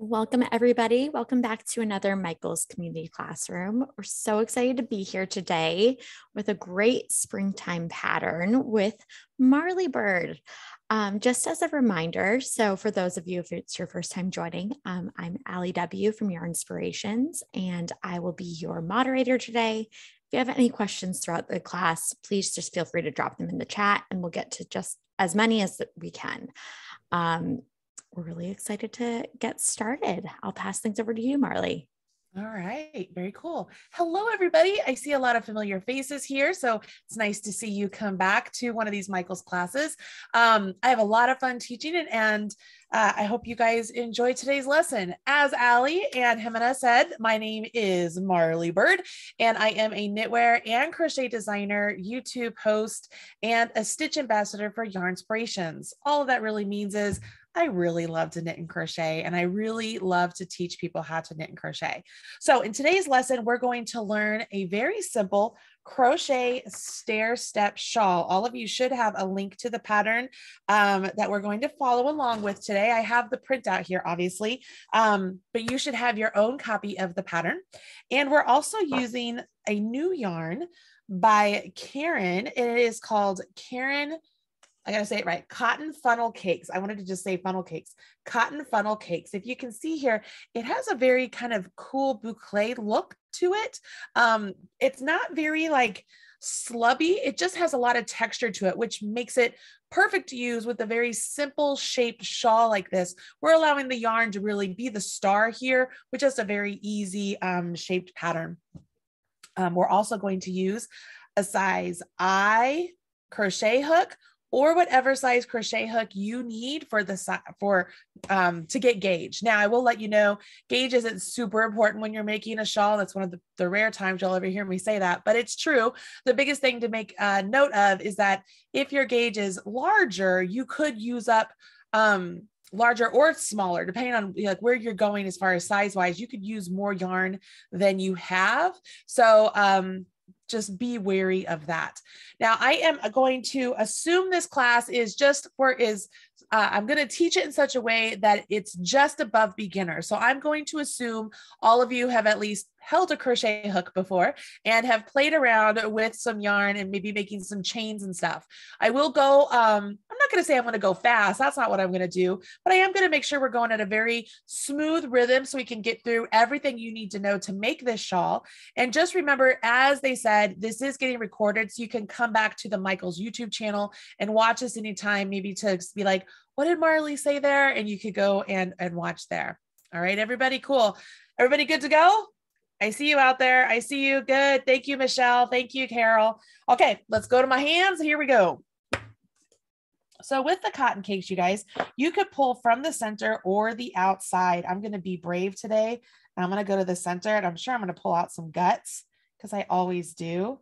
Welcome, everybody. Welcome back to another Michael's Community Classroom. We're so excited to be here today with a great springtime pattern with Marley Bird. Just as a reminder, so for those of you, if it's your first time joining, I'm Allie W. from Your Inspirations, and I will be your moderator today. If you have any questions throughout the class, please just feel free to drop them in the chat, and we'll get to just as many as we can. We're really excited to get started. I'll pass things over to you, Marley. All right, very cool. Hello, everybody. I see a lot of familiar faces here, so it's nice to see you come back to one of these Michael's classes. I have a lot of fun teaching it, and I hope you guys enjoy today's lesson. As Allie and Jimena said, my name is Marley Bird, and I am a knitwear and crochet designer, YouTube host, and a stitch ambassador for Yarn Inspirations. All of that really means is I really love to knit and crochet, and I really love to teach people how to knit and crochet. So in today's lesson, we're going to learn a very simple crochet stair step shawl. All of you should have a link to the pattern that we're going to follow along with today. I have the printout here, obviously, but you should have your own copy of the pattern. And we're also using a new yarn by Caron. It is called Caron. I gotta say it right. Cotton funnel cakes. I wanted to just say funnel cakes. Cotton funnel cakes. If you can see here, it has a very kind of cool boucle look to it. It's not very like slubby. It just has a lot of texture to it, which makes it perfect to use with a very simple shaped shawl like this. We're allowing the yarn to really be the star here, which is a very easy shaped pattern. We're also going to use a size I crochet hook, or whatever size crochet hook you need for the to get gauge. Now, I will let you know, gauge isn't super important when you're making a shawl. That's one of the rare times you'll ever hear me say that, but it's true. The biggest thing to make note of is that if your gauge is larger, you could use up larger or smaller, depending on like where you're going as far as size wise. You could use more yarn than you have. So just be wary of that. Now, I am going to assume this class is I'm going to teach it in such a way that it's just above beginner. So I'm going to assume all of you have at least held a crochet hook before and have played around with some yarn and maybe making some chains and stuff. I will go, I'm not going to say I'm going to go fast. That's not what I'm going to do, but I am going to make sure we're going at a very smooth rhythm so we can get through everything you need to know to make this shawl. And just remember, as they said, this is getting recorded, so you can come back to the Michael's YouTube channel and watch this anytime, maybe to be like, what did Marley say there? And you could go and watch there. All right, everybody, cool. Everybody good to go? I see you out there. I see you. Good. Thank you, Michelle. Thank you, Carol. Okay, let's go to my hands. Here we go. So with the cotton cakes, you guys, you could pull from the center or the outside. I'm going to be brave today. I'm going to go to the center, and I'm sure I'm going to pull out some guts because I always do.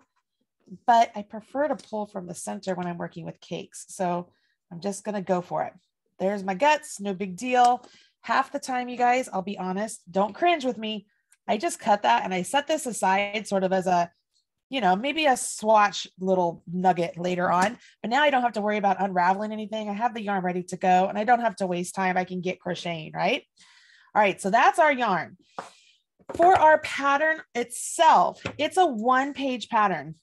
But I prefer to pull from the center when I'm working with cakes. So I'm just going to go for it. There's my guts. No big deal. Half the time, you guys, I'll be honest, don't cringe with me. I just cut that and I set this aside sort of as a, maybe a swatch little nugget later on, but now I don't have to worry about unraveling anything. I have the yarn ready to go and I don't have to waste time. I can get crocheting, right? All right. So that's our yarn. For our pattern itself, it's a one-page pattern.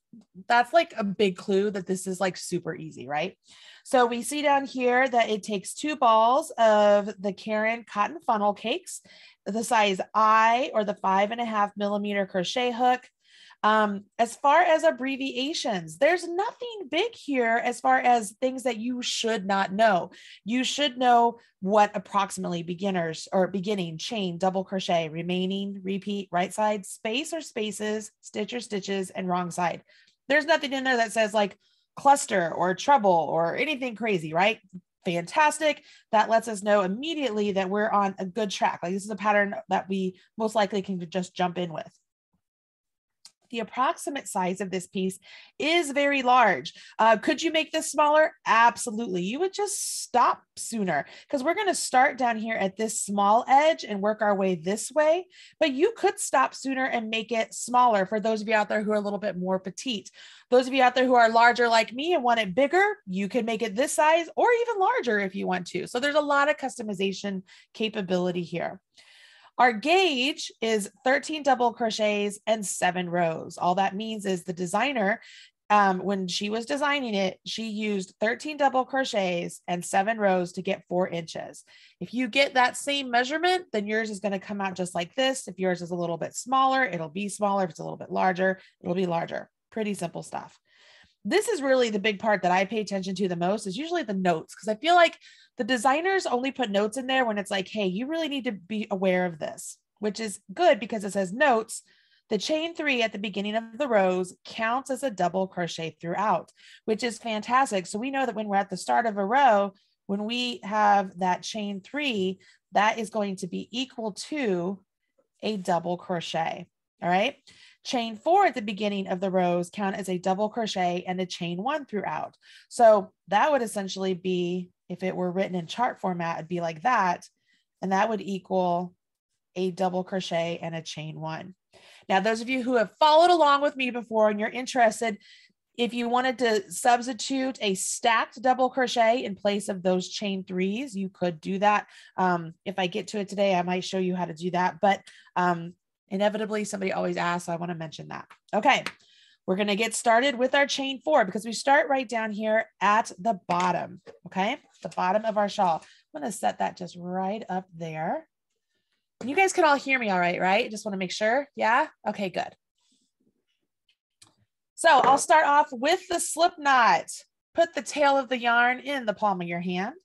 That's like a big clue that this is like super easy, right? So we see down here that it takes 2 balls of the Caron cotton funnel cakes, the size I or the 5.5 millimeter crochet hook. As far as abbreviations, there's nothing big here as far as things that you should not know. You should know what approximately beginners or beginning, chain, double crochet, remaining, repeat, right side, space or spaces, stitch or stitches, and wrong side. There's nothing in there that says like cluster or treble or anything crazy, right? Fantastic. That lets us know immediately that we're on a good track. Like this is a pattern that we most likely can just jump in with. The approximate size of this piece is very large. Could you make this smaller? Absolutely. You would just stop sooner because we're going to start down here at this small edge and work our way this way, but you could stop sooner and make it smaller for those of you out there who are a little bit more petite. Those of you out there who are larger like me and want it bigger, you can make it this size or even larger if you want to. So there's a lot of customization capability here. Our gauge is 13 double crochets and 7 rows. All that means is the designer, when she was designing it, she used 13 double crochets and 7 rows to get 4 inches. If you get that same measurement, then yours is going to come out just like this. If yours is a little bit smaller, it'll be smaller. If it's a little bit larger, it'll be larger. Pretty simple stuff. This is really the big part that I pay attention to the most, is usually the notes, because I feel like the designers only put notes in there when it's like, hey, you really need to be aware of this, which is good because it says notes. The chain 3 at the beginning of the rows counts as a double crochet throughout, which is fantastic. So we know that when we're at the start of a row, when we have that chain 3, that is going to be equal to a double crochet. All right. Chain 4 at the beginning of the rows count as a double crochet and a chain 1 throughout. So that would essentially be, if it were written in chart format, it'd be like that. And that would equal a double crochet and a chain 1. Now, those of you who have followed along with me before and you're interested, if you wanted to substitute a stacked double crochet in place of those chain 3s, you could do that. If I get to it today, I might show you how to do that. But inevitably, somebody always asks, so I want to mention that. Okay, we're going to get started with our chain 4 because we start right down here at the bottom. Okay, the bottom of our shawl. I'm going to set that just right up there. You guys can all hear me all right, right? Just want to make sure. Yeah. Okay, good. So I'll start off with the slip knot. Put the tail of the yarn in the palm of your hand.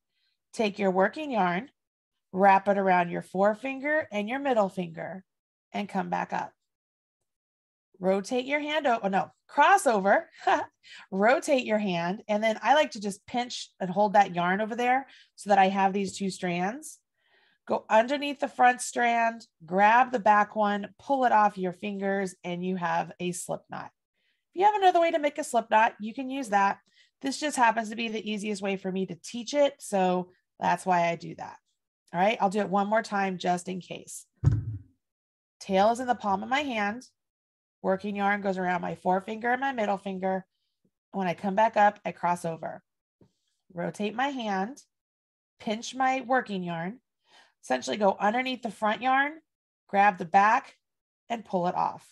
Take your working yarn, wrap it around your forefinger and your middle finger, and come back up. Rotate your hand. Oh no, cross over, rotate your hand. And then I like to just pinch and hold that yarn over there so that I have these 2 strands. Go underneath the front strand, grab the back one, pull it off your fingers, and you have a slip knot. If you have another way to make a slip knot, you can use that. This just happens to be the easiest way for me to teach it. So that's why I do that. All right, I'll do it one more time just in case. Tail is in the palm of my hand. Working yarn goes around my forefinger and my middle finger. When I come back up, I cross over. Rotate my hand, pinch my working yarn, essentially go underneath the front yarn, grab the back, and pull it off.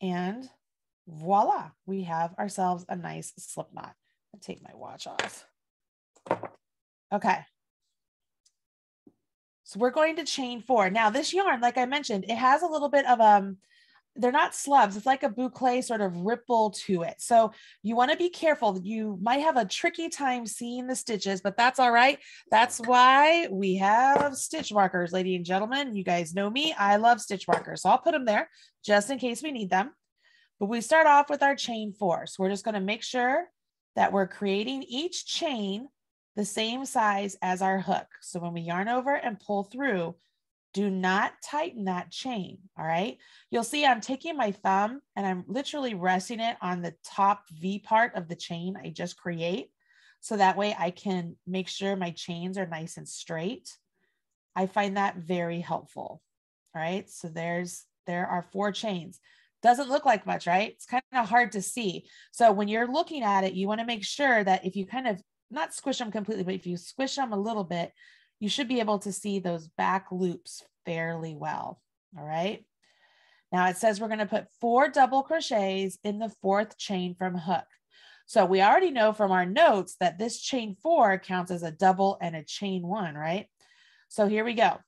And voila, we have ourselves a nice slip knot. I'll take my watch off. Okay. So we're going to chain 4. Now this yarn, like I mentioned, it has a little bit of, they're not slubs. It's like a boucle sort of ripple to it. So you want to be careful. You might have a tricky time seeing the stitches, but that's all right. That's why we have stitch markers, ladies and gentlemen. You guys know me. I love stitch markers. So I'll put them there just in case we need them. But we start off with our chain 4. So we're just going to make sure that we're creating each chain the same size as our hook. So when we yarn over and pull through, do not tighten that chain. All right. You'll see I'm taking my thumb and I'm literally resting it on the top V part of the chain I just create. So that way I can make sure my chains are nice and straight. I find that very helpful. All right. So there are 4 chains. Doesn't look like much, right? It's kind of hard to see. So when you're looking at it, you want to make sure that if you kind of not squish them completely, but if you squish them a little bit, you should be able to see those back loops fairly well. All right. Now it says we're going to put 4 double crochets in the 4th chain from hook. So we already know from our notes that this chain 4 counts as a double and a chain 1, right? So here we go.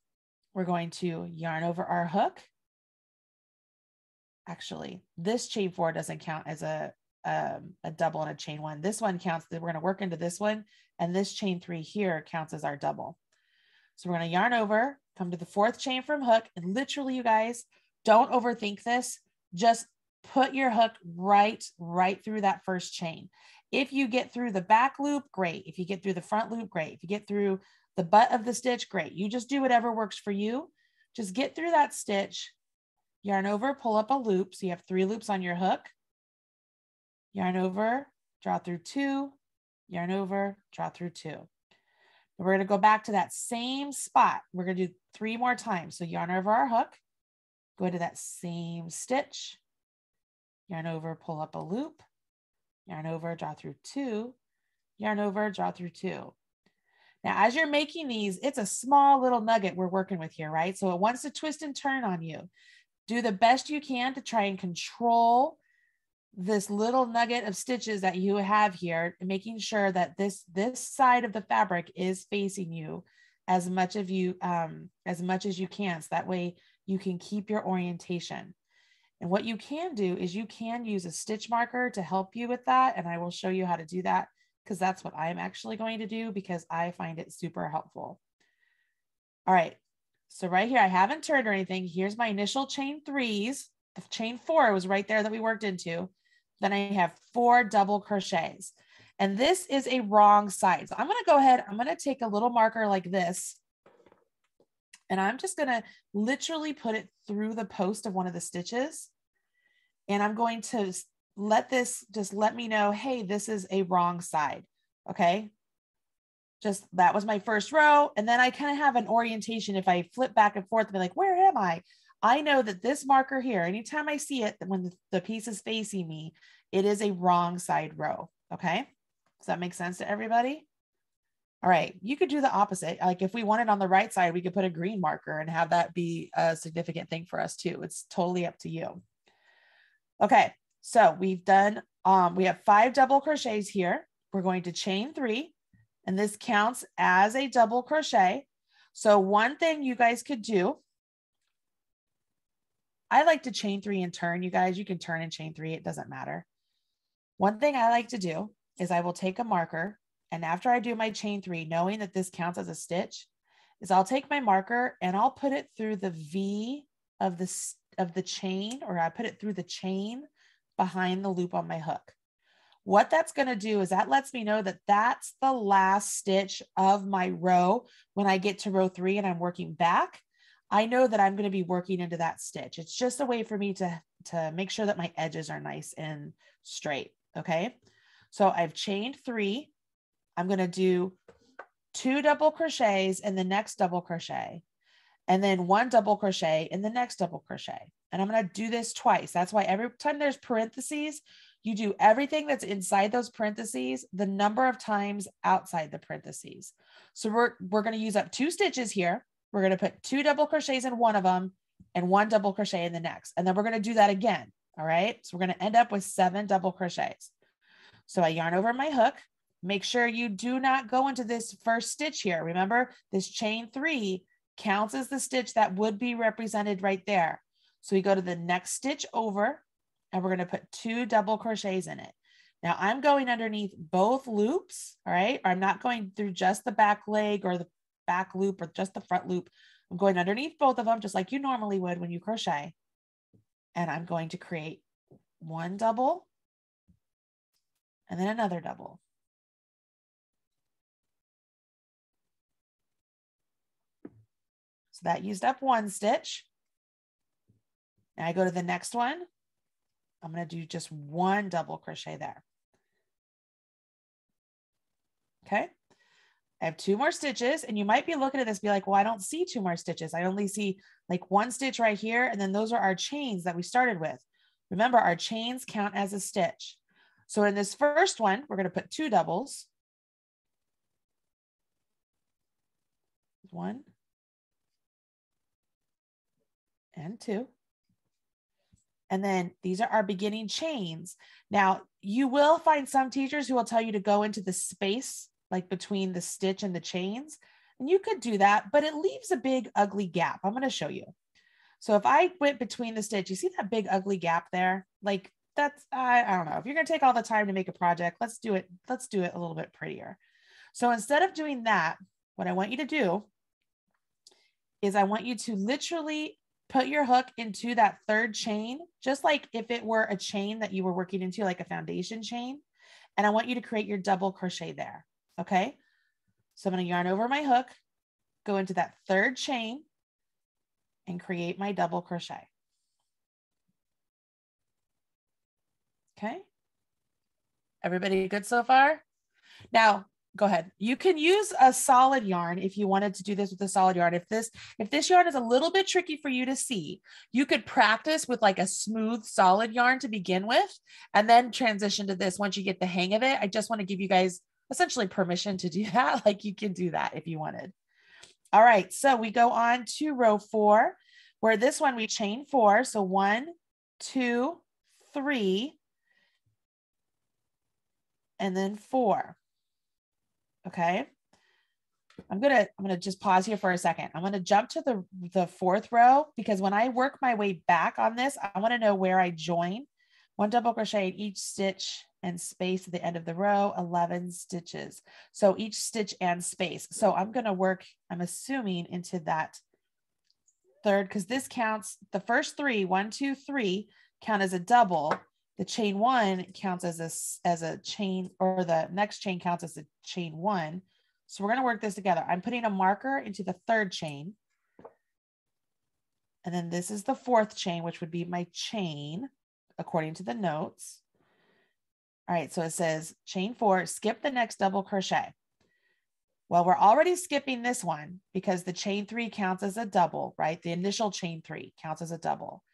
We're going to yarn over our hook. Actually, this chain 4 doesn't count as a double and a chain 1. This one counts. We're going to work into this one, and this chain 3 here counts as our double. So we're going to yarn over, come to the 4th chain from hook, and literally, you guys, don't overthink this. Just put your hook right through that first chain. If you get through the back loop, great. If you get through the front loop, great. If you get through the butt of the stitch, great. You just do whatever works for you. Just get through that stitch, yarn over, pull up a loop. So you have 3 loops on your hook. Yarn over, draw through 2, yarn over, draw through 2. And we're going to go back to that same spot. We're going to do 3 more times. So yarn over our hook, go into that same stitch, yarn over, pull up a loop, yarn over, draw through 2, yarn over, draw through 2. Now, as you're making these, it's a small little nugget we're working with here, right? So it wants to twist and turn on you. Do the best you can to try and control this little nugget of stitches that you have here, making sure that this side of the fabric is facing you as much as you can. So that way you can keep your orientation. And what you can do is you can use a stitch marker to help you with that. And I will show you how to do that, because that's what I'm actually going to do, because I find it super helpful. All right. So right here, I haven't turned or anything. Here's my initial chain 3s. The chain 4 was right there that we worked into. Then I have 4 double crochets. And this is a wrong side. So I'm going to go ahead. I'm going to take a little marker like this. And I'm just going to literally put it through the post of one of the stitches. And I'm going to let this just let me know, hey, this is a wrong side. Okay. Just that was my first row. And then I kind of have an orientation. If I flip back and forth and be like, where am I? I know that this marker here, anytime I see it, when the piece is facing me, it is a wrong side row. Okay. Does that make sense to everybody? All right, you could do the opposite. Like if we want it on the right side, we could put a green marker and have that be a significant thing for us too. It's totally up to you. Okay, so we've done, we have 5 double crochets here. We're going to chain 3, and this counts as a double crochet. So one thing you guys could do, I like to chain 3 and turn. You guys, you can turn and chain 3. It doesn't matter. One thing I like to do is I will take a marker, and after I do my chain 3, knowing that this counts as a stitch, is I'll take my marker and I'll put it through the V of the chain, or I put it through the chain behind the loop on my hook. What that's going to do is that lets me know that that's the last stitch of my row. When I get to row 3 and I'm working back, I know that I'm going to be working into that stitch. It's just a way for me to make sure that my edges are nice and straight. Okay. So I've chained 3. I'm going to do 2 double crochets in the next double crochet, and then 1 double crochet in the next double crochet. And I'm going to do this twice. That's why every time there's parentheses, you do everything that's inside those parentheses, the number of times outside the parentheses. So we're going to use up 2 stitches here. We're going to put 2 double crochets in one of them and 1 double crochet in the next. And then we're going to do that again. All right. So we're going to end up with 7 double crochets. So I yarn over my hook. Make sure you do not go into this first stitch here. Remember, this chain 3 counts as the stitch that would be represented right there. So we go to the next stitch over, and we're going to put 2 double crochets in it. Now I'm going underneath both loops. All right. Or I'm not going through just the back leg or the back loop or just the front loop. I'm going underneath both of them, just like you normally would when you crochet. And I'm going to create 1 double and then another double. So that used up 1 stitch. Now I go to the next one. I'm going to do just 1 double crochet there. Okay. I have 2 more stitches, and you might be looking at this, be like, well, I don't see 2 more stitches. I only see like 1 stitch right here. And then those are our chains that we started with. Remember, our chains count as a stitch. So in this first one, we're going to put 2 doubles. 1 and 2. And then these are our beginning chains. Now you will find some teachers who will tell you to go into the space, like between the stitch and the chains. And you could do that, but it leaves a big ugly gap. I'm going to show you. So if I went between the stitch, you see that big ugly gap there? Like that's, I don't know. If you're going to take all the time to make a project, let's do it a little bit prettier. So instead of doing that, what I want you to do is I want you to literally put your hook into that 3rd chain, just like if it were a chain that you were working into, like a foundation chain. And I want you to create your double crochet there. Okay. So I'm going to yarn over my hook, go into that 3rd chain, and create my double crochet. Okay. Everybody good so far? Now, go ahead. You can use a solid yarn if you wanted to do this with a solid yarn. If this yarn is a little bit tricky for you to see, you could practice with like a smooth solid yarn to begin with, and then transition to this once you get the hang of it. I just want to give you guys essentially permission to do that. Like you can do that if you wanted. All right, so we go on to row 4, where this one we chain 4. So 1, 2, 3, and then 4. Okay. I'm gonna just pause here for a second. I'm gonna jump to the 4th row, because when I work my way back on this, I want to know where I join. 1 double crochet in each stitch and space at the end of the row, 11 stitches. So each stitch and space. So I'm going to work, I'm assuming, into that 3rd, because this counts, the first 3, 1, 2, 3 count as a double. The chain 1 counts as a chain, or the next chain counts as a chain 1. So we're going to work this together. I'm putting a marker into the 3rd chain. And then this is the 4th chain, which would be my chain according to the notes. All right, so it says chain 4, skip the next double crochet. Well, we're already skipping this one because the chain 3 counts as a double, right? The initial chain 3 counts as a double.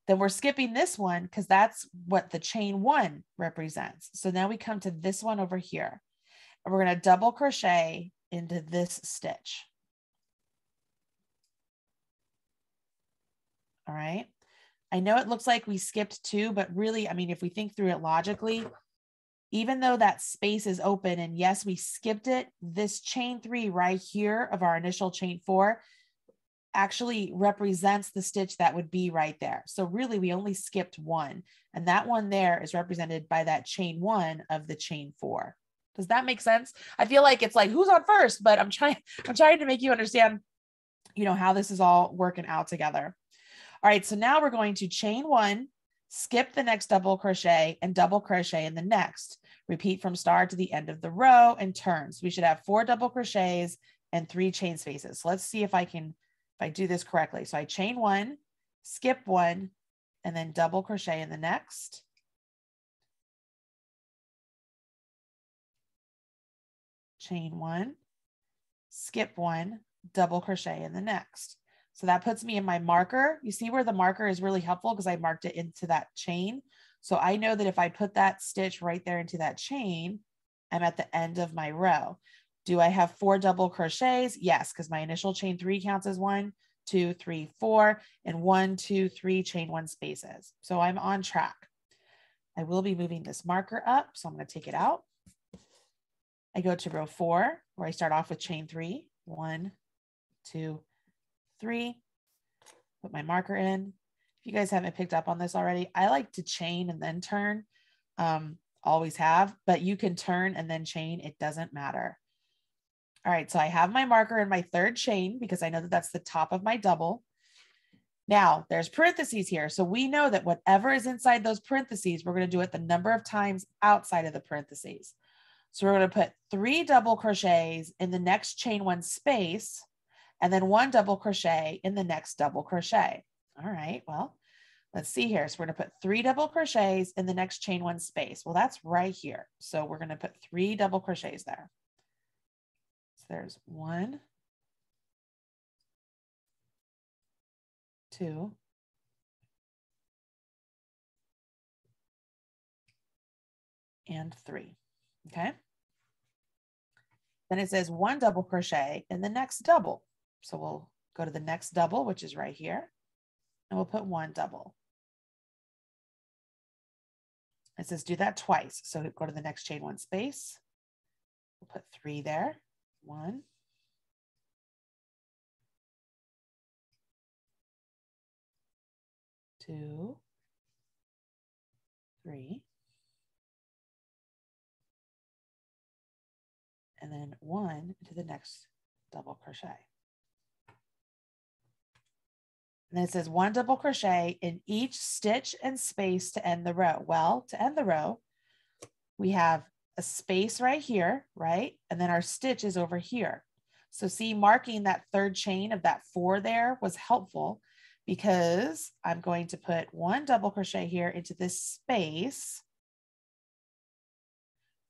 Then we're skipping this one because that's what the chain 1 represents. So now we come to this one over here, and we're going to double crochet into this stitch. All right. I know it looks like we skipped 2, but really, I mean, if we think through it logically, even though that space is open and yes, we skipped it, this chain 3 right here of our initial chain 4 actually represents the stitch that would be right there. So really we only skipped 1, and that one there is represented by that chain 1 of the chain 4. Does that make sense? I feel like it's like, who's on first, but I'm trying to make you understand, you know, how this is all working out together. All right, so now we're going to chain 1, skip the next double crochet, and double crochet in the next. Repeat from start to the end of the row and turns. We should have 4 double crochets and 3 chain spaces. So let's see if I do this correctly. So I chain 1, skip 1, and then double crochet in the next. Chain 1, skip 1, double crochet in the next. So that puts me in my marker. You see where the marker is really helpful because I marked it into that chain. So I know that if I put that stitch right there into that chain, I'm at the end of my row. Do I have 4 double crochets? Yes, because my initial chain 3 counts as 1, 2, 3, 4, and 1, 2, 3 chain 1 spaces. So I'm on track. I will be moving this marker up, so I'm going to take it out. I go to row 4, where I start off with chain 3, 1, 2, 3, put my marker in. If you guys haven't picked up on this already, I like to chain and then turn, always have, but you can turn and then chain, it doesn't matter. All right, so I have my marker in my 3rd chain because I know that that's the top of my double. Now there's parentheses here. So we know that whatever is inside those parentheses, we're going to do it the number of times outside of the parentheses. So we're going to put 3 double crochets in the next chain 1 space, and then 1 double crochet in the next double crochet. All right, well, let's see here. So we're going to put 3 double crochets in the next chain 1 space. Well, that's right here. So we're going to put 3 double crochets there. So there's 1, 2, and 3. Okay. Then it says 1 double crochet in the next double. So we'll go to the next double, which is right here, and we'll put 1 double. It says do that twice. So go to the next chain 1 space. We'll put 3 there. 1, 2, 3, and then 1 into the next double crochet. And then it says 1 double crochet in each stitch and space to end the row. Well, to end the row, we have a space right here, right? And then our stitch is over here. So see, marking that 3rd chain of that 4 there was helpful because I'm going to put 1 double crochet here into this space.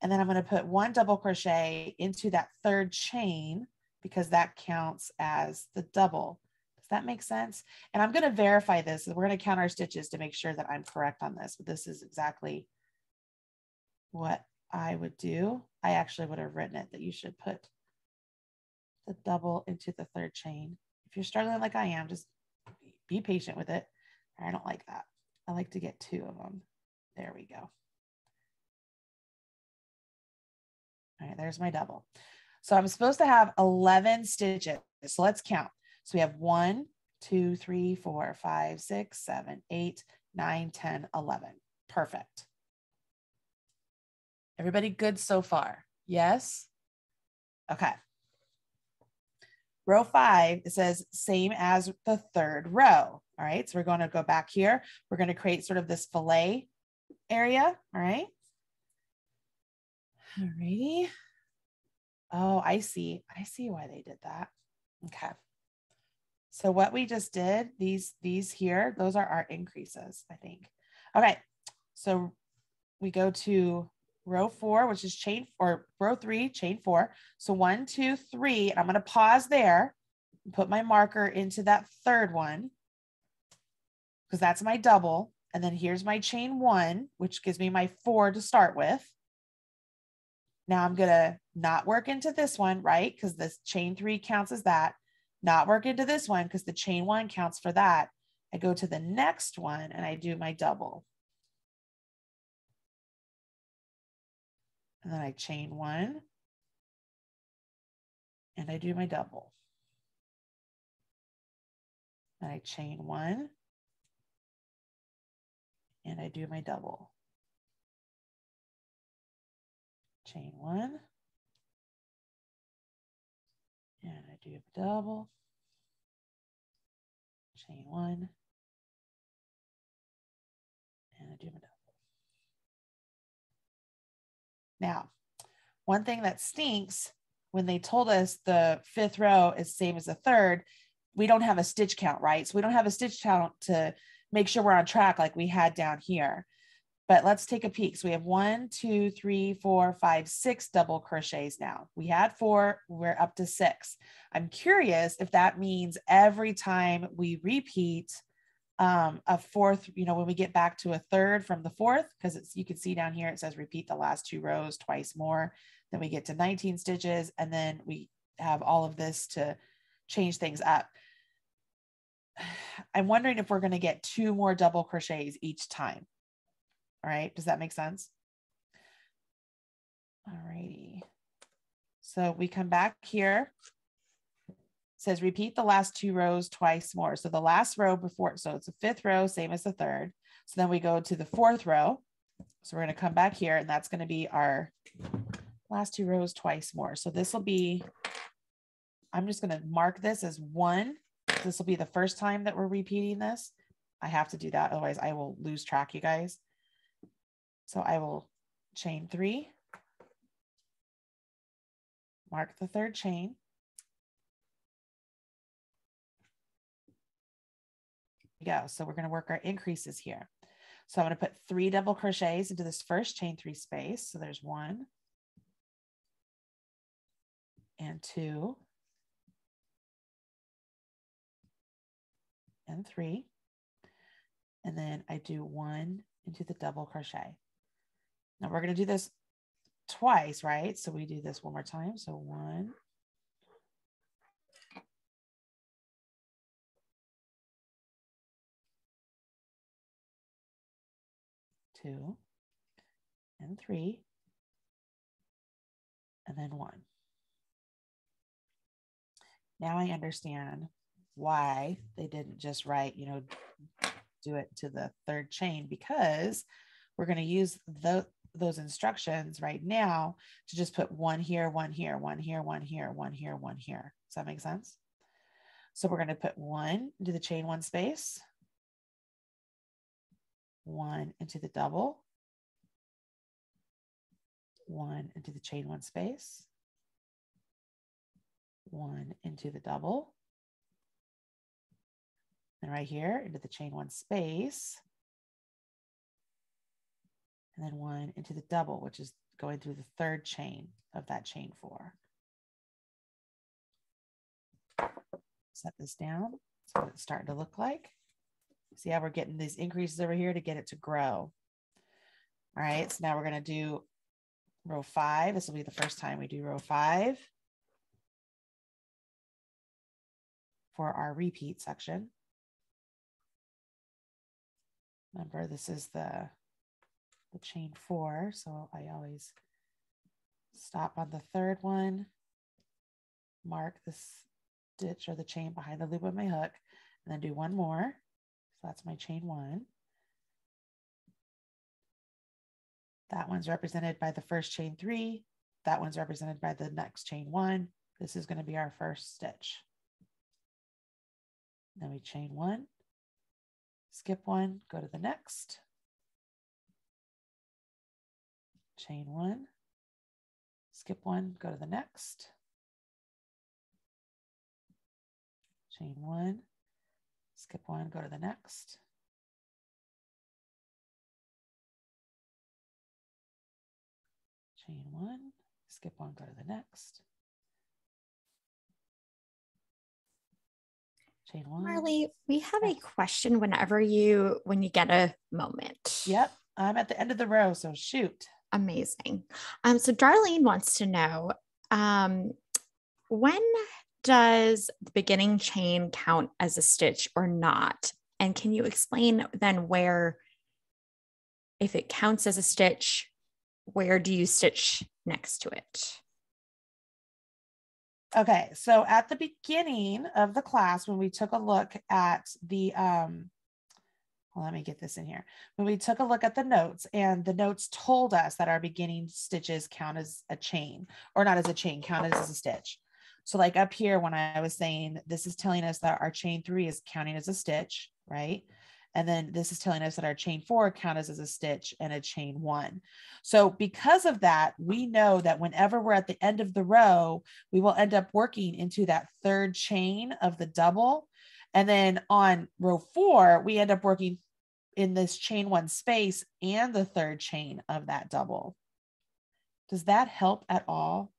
And then I'm going to put 1 double crochet into that 3rd chain because that counts as the double. Does that make sense? And I'm going to verify this. We're going to count our stitches to make sure that I'm correct on this, but this is exactly what I would do. I actually would have written it that you should put the double into the third chain. If you're struggling like I am, just be patient with it. I don't like that. I like to get 2 of them. There we go. All right, there's my double. So I'm supposed to have 11 stitches. So let's count. So we have 1, 2, 3, 4, 5, 6, 7, 8, 9, 10, 11. Perfect. Everybody good so far? Yes? Okay. Row 5, it says same as the third row. All right, so we're going to go back here. We're going to create sort of this fillet area. All right. All righty. Oh, I see. I see why they did that. Okay. So what we just did, these here, those are our increases, I think. Okay. So we go to row 4, which is chain, or row 3, chain 4. So 1, 2, 3, and I'm going to pause there and put my marker into that third one because that's my double. And then here's my chain 1, which gives me my 4 to start with. Now I'm going to not work into this one, right? Because this chain 3 counts as that. Not work into this one because the chain 1 counts for that. I go to the next one and I do my double. And then I chain 1 and I do my double. And I chain 1 and I do my double. Chain 1 and I do a double. Chain 1 and I do my double. Now, one thing that stinks, when they told us the 5th row is same as the 3rd, we don't have a stitch count, right? So we don't have a stitch count to make sure we're on track like we had down here. But let's take a peek. So we have 1, 2, 3, 4, 5, 6 double crochets now. We had 4, we're up to 6. I'm curious if that means every time we repeat a 4th, you know, when we get back to a 3rd from the 4th, because it's, you can see down here, it says repeat the last 2 rows twice more. Then we get to 19 stitches, and then we have all of this to change things up. I'm wondering if we're going to get 2 more double crochets each time. All right, does that make sense? All righty. So we come back here. It says repeat the last 2 rows twice more. So the last row before, so it's the 5th row, same as the 3rd. So then we go to the 4th row. So we're going to come back here, and that's going to be our last 2 rows twice more. So this will be, I'm just going to mark this as 1. This will be the first time that we're repeating this. I have to do that, otherwise I will lose track, you guys. So I will chain 3, mark the 3rd chain. Go. So we're going to work our increases here. So I'm going to put 3 double crochets into this first chain 3 space. So there's 1 and 2 and 3. And then I do 1 into the double crochet. Now we're going to do this twice, right? So we do this one more time. So 1, 2 and 3, and then 1. Now I understand why they didn't just write, you know, do it to the 3rd chain, because we're going to use those instructions right now to just put 1 here, 1 here, 1 here, 1 here, 1 here, 1 here. Does that make sense? So we're going to put 1 into the chain 1 space, 1 into the double, 1 into the chain 1 space, 1 into the double, and right here into the chain 1 space, and then 1 into the double, which is going through the 3rd chain of that chain 4. Set this down. That's what it's starting to look like. See how we're getting these increases over here to get it to grow. All right, so now we're going to do row 5. This will be the first time we do row 5 for our repeat section. Remember, this is the chain 4, so I always stop on the third one, mark the stitch or the chain behind the loop of my hook, and then do one more. So that's my chain 1. That one's represented by the first chain 3. That one's represented by the next chain 1. This is going to be our first stitch. Then we chain 1, skip 1, go to the next. Chain 1, skip 1, go to the next. Chain 1, skip 1, go to the next. Chain 1, skip 1, go to the next. Chain 1. Marley, we have a question when you get a moment. Yep, I'm at the end of the row, so shoot. Amazing. So Darlene wants to know, when does the beginning chain count as a stitch or not? And can you explain then where, if it counts as a stitch, where do you stitch next to it? Okay, so at the beginning of the class, when we took a look at the, well, let me get this in here. When we took a look at the notes, and the notes told us that our beginning stitches count as a chain, or not as a chain, count as a stitch. So like up here, when I was saying, this is telling us that our chain 3 is counting as a stitch, right? And then this is telling us that our chain 4 counts as a stitch and a chain 1. So because of that, we know that whenever we're at the end of the row, we will end up working into that third chain of the double. And then on row 4, we end up working in this chain 1 space and the third chain of that double. Does that help at all?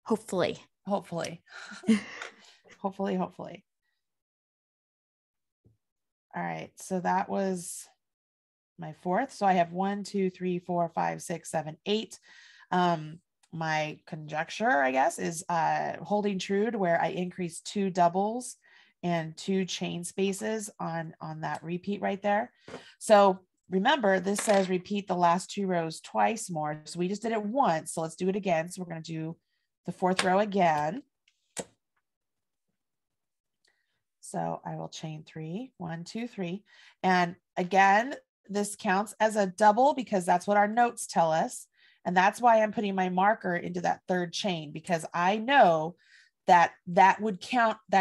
Hopefully. Hopefully. Hopefully. All right, so that was my 4th. So I have 1, 2, 3, 4, 5, 6, 7, 8. My conjecture, I guess, is holding true to where I increased 2 doubles and 2 chain spaces on that repeat right there. So remember, this says repeat the last 2 rows twice more. So we just did it once. So let's do it again. So we're going to do the 4th row again. So I will chain 3, 1, 2, 3. And again, this counts as a double because that's what our notes tell us. And that's why I'm putting my marker into that third chain, because I know that that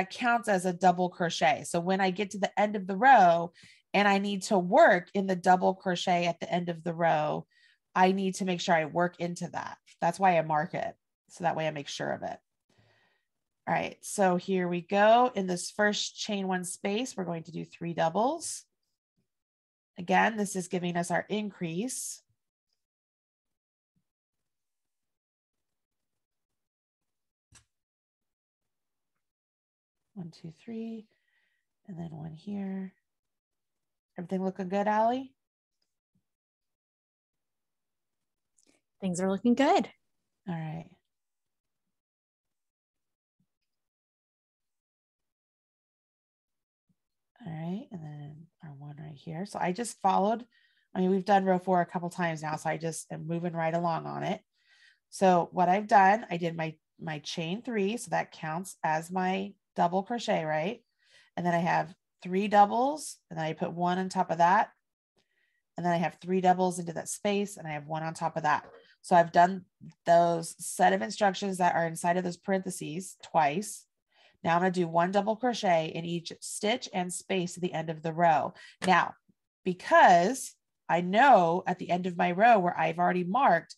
counts as a double crochet. So when I get to the end of the row and I need to work in the double crochet at the end of the row, I need to make sure I work into that. That's why I mark it. So that way I make sure of it. All right, so here we go. In this first chain 1 space, we're going to do 3 doubles. Again, this is giving us our increase. One, 2, 3, and then 1 here. Everything looking good, Allie? Things are looking good. All right. All right, and then our 1 right here. So I just followed, I mean, we've done row 4 a couple times now, so I just am moving right along on it. So what I've done, I did my chain 3, so that counts as my double crochet, right? And then I have 3 doubles, and then I put 1 on top of that. And then I have 3 doubles into that space, and I have 1 on top of that. So I've done those set of instructions that are inside of those parentheses twice. Now I'm going to do 1 double crochet in each stitch and space at the end of the row. Now, because I know at the end of my row where I've already marked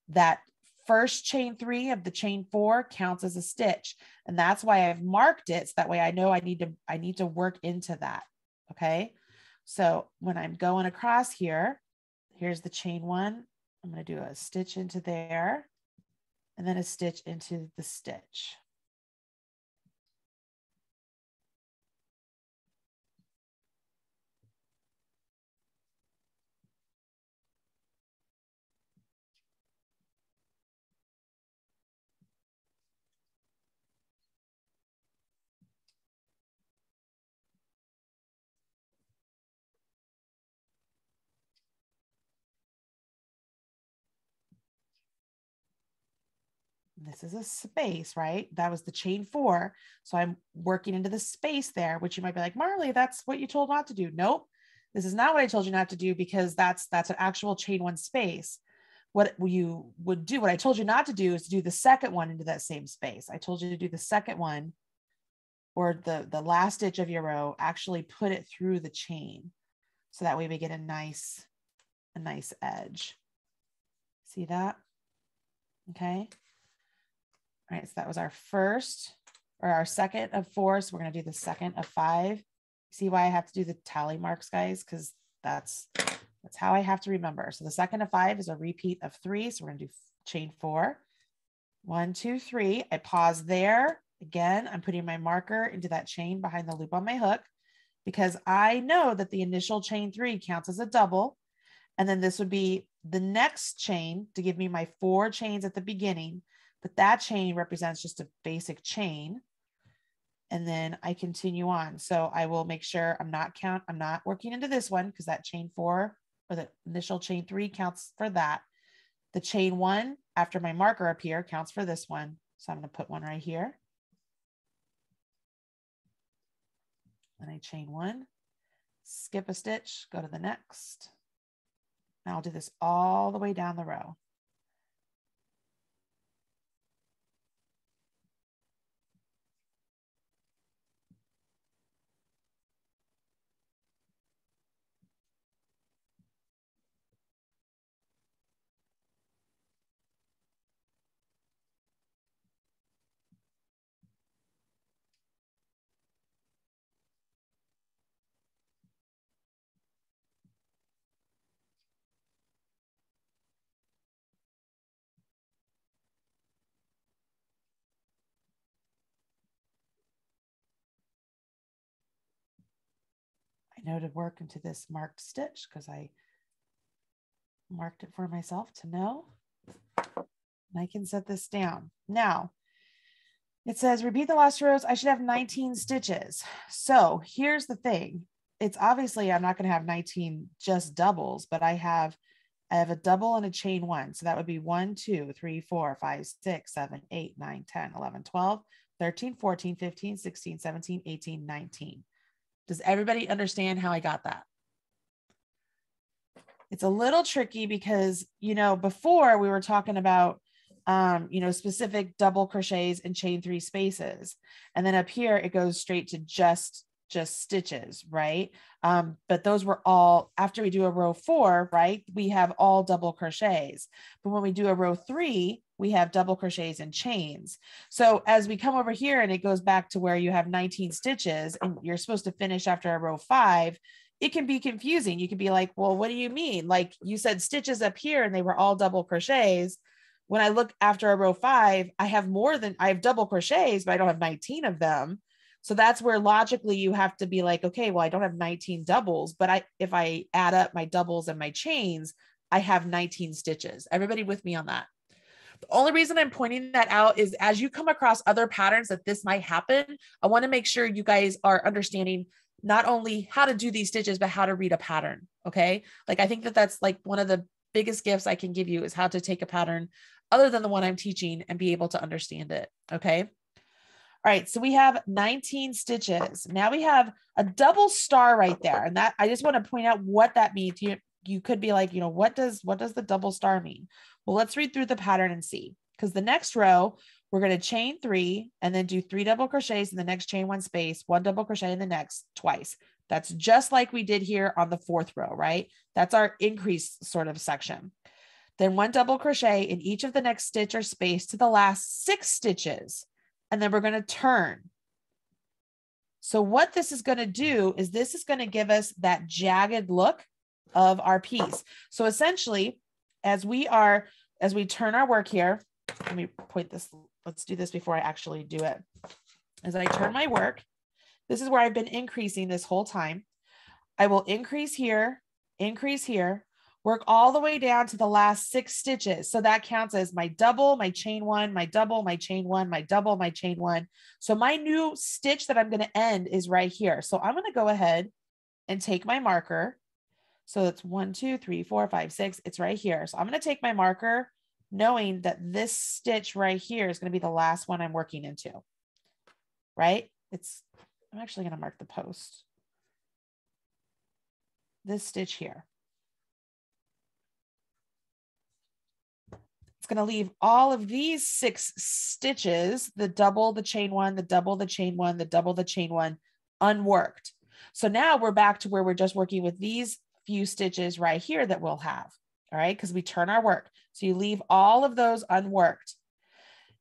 that first chain 3 of the chain 4 counts as a stitch. And that's why I've marked it. So that way I know I need to work into that. Okay. So when I'm going across here, here's the chain 1. I'm going to do a stitch into there and then a stitch into the stitch. This is a space, right? That was the chain 4. So I'm working into the space there, which you might be like, Marley, that's what you told not to do. Nope. This is not what I told you not to do, because that's an actual chain 1 space. What you would do, what I told you not to do, is to do the second one into that same space. I told you to do the second one, or the last stitch of your row, actually put it through the chain. So that way we get a nice edge. See that? Okay. All right, so that was our first, or our second of 4. So we're going to do the second of 5. See why I have to do the tally marks, guys? Because that's how I have to remember. So the second of 5 is a repeat of 3. So we're going to do chain 4. 1, 2, 3. I pause there. Again, I'm putting my marker into that chain behind the loop on my hook, because I know that the initial chain 3 counts as a double. And then this would be the next chain to give me my 4 chains at the beginning. But that chain represents just a basic chain. And then I continue on. So I will make sure I'm not working into this one, because that chain 4, or the initial chain 3, counts for that. The chain 1 after my marker up here counts for this one. So I'm going to put one right here. Then I chain 1, skip a stitch, go to the next. And I'll do this all the way down the row. I know to work into this marked stitch because I marked it for myself to know. And I can set this down. Now, it says repeat the last 2 rows. I should have 19 stitches. So here's the thing. It's obviously, I'm not going to have 19 just doubles, but I have a double and a chain 1. So that would be 1, 2, 3, 4, 5, 6, 7, 8, 9, 10, 11, 12, 13, 14, 15, 16, 17, 18, 19. Does everybody understand how I got that? It's a little tricky because, before we were talking about, specific double crochets and chain 3 spaces. And then up here, it goes straight to just stitches, right? But those were all, after we do a row 4, right? We have all double crochets. But when we do a row 3, we have double crochets and chains. So as we come over here and it goes back to where you have 19 stitches and you're supposed to finish after a row 5, it can be confusing. You could be like, well, what do you mean? Like you said stitches up here and they were all double crochets. When I look after a row 5, I have double crochets, but I don't have 19 of them. So that's where logically you have to be like, okay, well, I don't have 19 doubles, but if I add up my doubles and my chains, I have 19 stitches. Everybody with me on that? The only reason I'm pointing that out is as you come across other patterns that this might happen, I want to make sure you guys are understanding not only how to do these stitches, but how to read a pattern. Okay. Like, I think that's like one of the biggest gifts I can give you is how to take a pattern other than the one I'm teaching and be able to understand it. Okay. All right, so we have 19 stitches. Now we have a double star right there. And that, I just want to point out what that means. You could be like, what does the double star mean? Well, let's read through the pattern and see, because the next row, we're going to chain 3 and then do 3 double crochets in the next chain 1 space, 1 double crochet in the next twice. That's just like we did here on the 4th row, right? That's our increase sort of section. Then 1 double crochet in each of the next stitch or space to the last 6 stitches. And then we're going to turn. So what this is going to do is this is going to give us that jagged look of our piece. So essentially, as we turn our work here, let me point this, let's do this before I actually do it. As I turn my work, this is where I've been increasing this whole time. I will increase here, work all the way down to the last 6 stitches. So that counts as my double, my chain 1, my double, my chain 1, my double, my chain 1. So my new stitch that I'm going to end is right here. So I'm going to go ahead and take my marker. So it's 1, 2, 3, 4, 5, 6. It's right here. So I'm going to take my marker knowing that this stitch right here is going to be the last one I'm working into, right? I'm actually going to mark the post. This stitch here. It's going to leave all of these 6 stitches, the double, the chain one, the double, the chain one, the double, the chain one, unworked. So now we're back to where we're just working with these few stitches right here that we'll have. All right, because we turn our work. So you leave all of those unworked.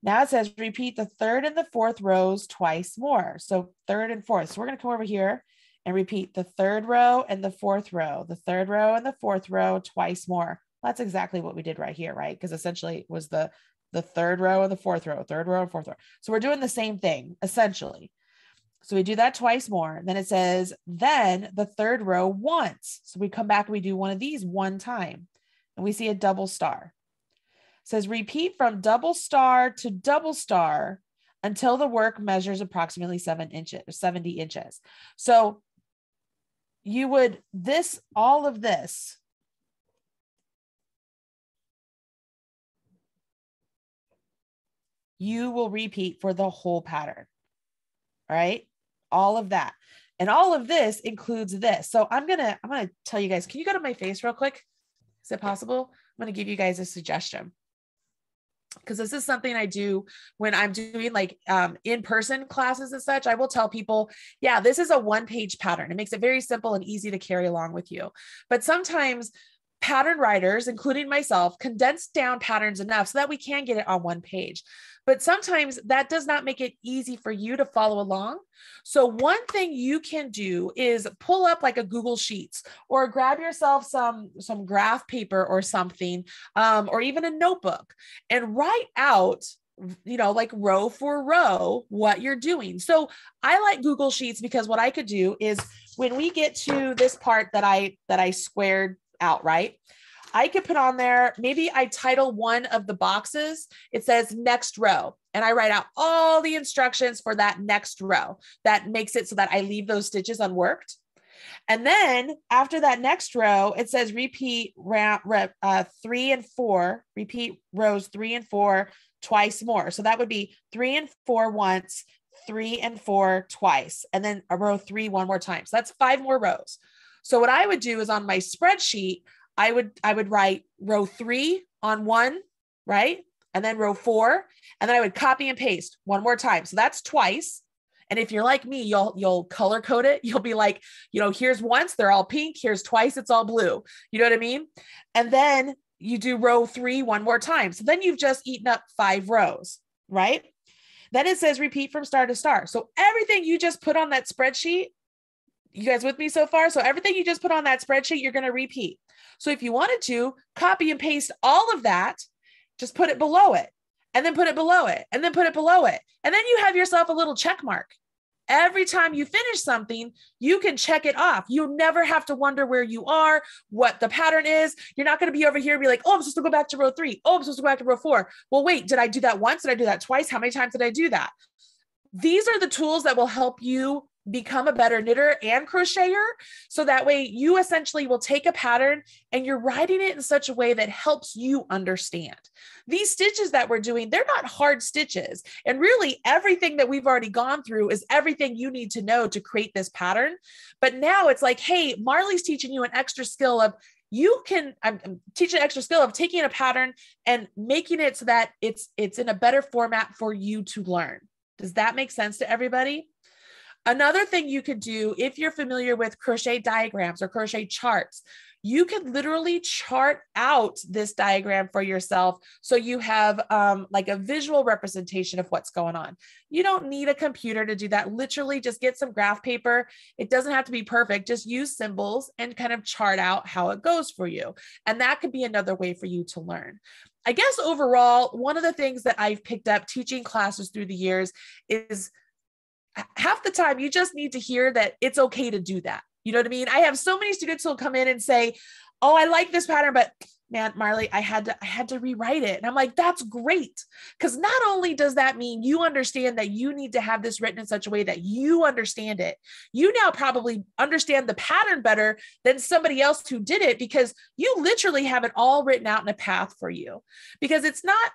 Now it says repeat the 3rd and the 4th rows twice more. So 3rd and 4th. So we're going to come over here and repeat the 3rd row and the 4th row, the 3rd row and the 4th row twice more. That's exactly what we did right here, right? Because essentially it was the 3rd row and the 4th row, 3rd row and 4th row. So we're doing the same thing essentially. So we do that twice more. Then it says, then the 3rd row once. So we come back and we do one of these one time. And we see a double star. It says repeat from double star to double star until the work measures approximately 70 inches. So you would, all of this, you will repeat for the whole pattern. All right. All of that. And all of this includes this. So I'm going to tell you guys, can you go to my face real quick? Is it possible? I'm going to give you guys a suggestion, because this is something I do when I'm doing like in-person classes and such. I will tell people, yeah, this is a 1-page pattern. It makes it very simple and easy to carry along with you. But sometimes pattern writers, including myself, condense down patterns enough so that we can get it on 1 page. But sometimes that does not make it easy for you to follow along. So one thing you can do is pull up like a Google Sheets, or grab yourself some graph paper or something, or even a notebook, and write out, like row for row, what you're doing. So I like Google Sheets because what I could do is when we get to this part that I squared out, right? I could put on there, maybe I title one of the boxes, it says next row, and I write out all the instructions for that next row. That makes it so that I leave those stitches unworked. And then after that next row, it says repeat 3 and 4, repeat rows 3 and 4 twice more. So that would be 3 and 4 once, 3 and 4 twice, and then a row 3 one more time. So that's 5 more rows. So what I would do is on my spreadsheet, I would write row 3 on 1, right? And then row 4, and then I would copy and paste one more time. So that's twice. And if you're like me, you'll color code it. You'll be like, here's once, they're all pink. Here's twice, it's all blue. You know what I mean? And then you do row 3 one more time. So then you've just eaten up 5 rows, right? Then it says repeat from star to star. So everything you just put on that spreadsheet, you guys with me so far? So everything you just put on that spreadsheet, you're going to repeat. So if you wanted to copy and paste all of that, just put it below it, and then put it below it, and then put it below it. And then you have yourself a little check mark. Every time you finish something, you can check it off. You never have to wonder where you are, what the pattern is. You're not going to be over here and be like, oh, I'm supposed to go back to row 3. Oh, I'm supposed to go back to row 4. Well, wait, did I do that once? Did I do that twice? How many times did I do that? These are the tools that will help you become a better knitter and crocheter. So that way you essentially will take a pattern and you're writing it in such a way that helps you understand. These stitches that we're doing, they're not hard stitches. And really everything that we've already gone through is everything you need to know to create this pattern. But now it's like, hey, Marley's teaching you an extra skill of I'm teaching an extra skill of taking a pattern and making it so that it's in a better format for you to learn. Does that make sense to everybody? Another thing you could do, if you're familiar with crochet diagrams or crochet charts, you could literally chart out this diagram for yourself so you have like a visual representation of what's going on. You don't need a computer to do that. Literally just get some graph paper. It doesn't have to be perfect. Just use symbols and kind of chart out how it goes for you. And that could be another way for you to learn. I guess overall, one of the things that I've picked up teaching classes through the years is half the time you just need to hear that it's okay to do that. You know what I mean? I have so many students who will come in and say, oh, I like this pattern, but man, Marley, I had to rewrite it. And I'm like, that's great. Because not only does that mean you understand that you need to have this written in such a way that you understand it, you now probably understand the pattern better than somebody else who did it, because you literally have it all written out in a path for you. Because it's not,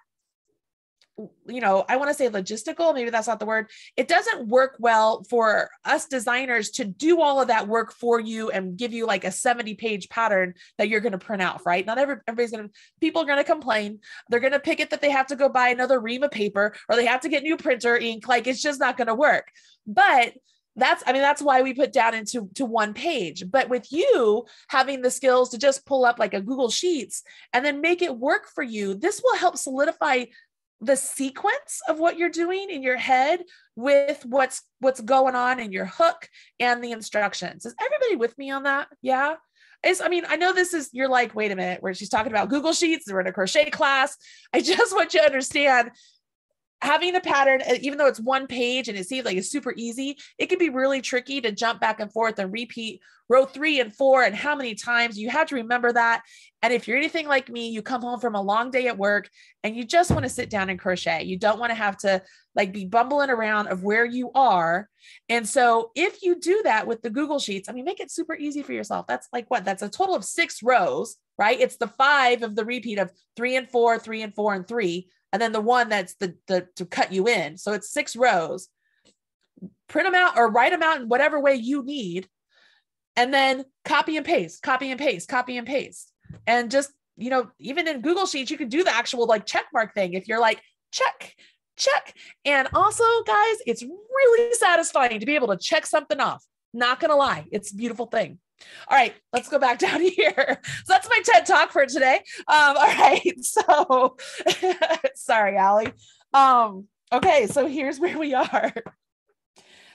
I want to say logistical, maybe that's not the word. It doesn't work well for us designers to do all of that work for you and give you like a 70-page pattern that you're going to print out, right? Not people are going to complain. They're going to pick it that they have to go buy another ream of paper, or they have to get new printer ink. Like, it's just not going to work. But that's why we put down into one page. But with you having the skills to just pull up like a Google Sheets and then make it work for you, this will help solidify the sequence of what you're doing in your head with what's going on in your hook and the instructions. Is everybody with me on that? Yeah. I know you're like, wait a minute, where she's talking about Google Sheets, we're in a crochet class. I just want you to understand, having a pattern, even though it's one page and it seems like it's super easy, it can be really tricky to jump back and forth and repeat row 3 and 4 and how many times. You have to remember that. And if you're anything like me, you come home from a long day at work and you just want to sit down and crochet. You don't want to have to like be bumbling around of where you are. And so if you do that with the Google Sheets, make it super easy for yourself. That's like what? That's a total of 6 rows, right? It's the 5 of the repeat of 3 and 4, 3 and 4 and 3. And then the one that's the to cut you in. So it's 6 rows. Print them out or write them out in whatever way you need. And then copy and paste, copy and paste, copy and paste. And just, even in Google Sheets, you can do the actual like check mark thing. If you're like, check, check. And also, guys, it's really satisfying to be able to check something off. Not going to lie. It's a beautiful thing. All right, let's go back down here. So that's my TED Talk for today. All right, so sorry, Allie. Okay, so here's where we are.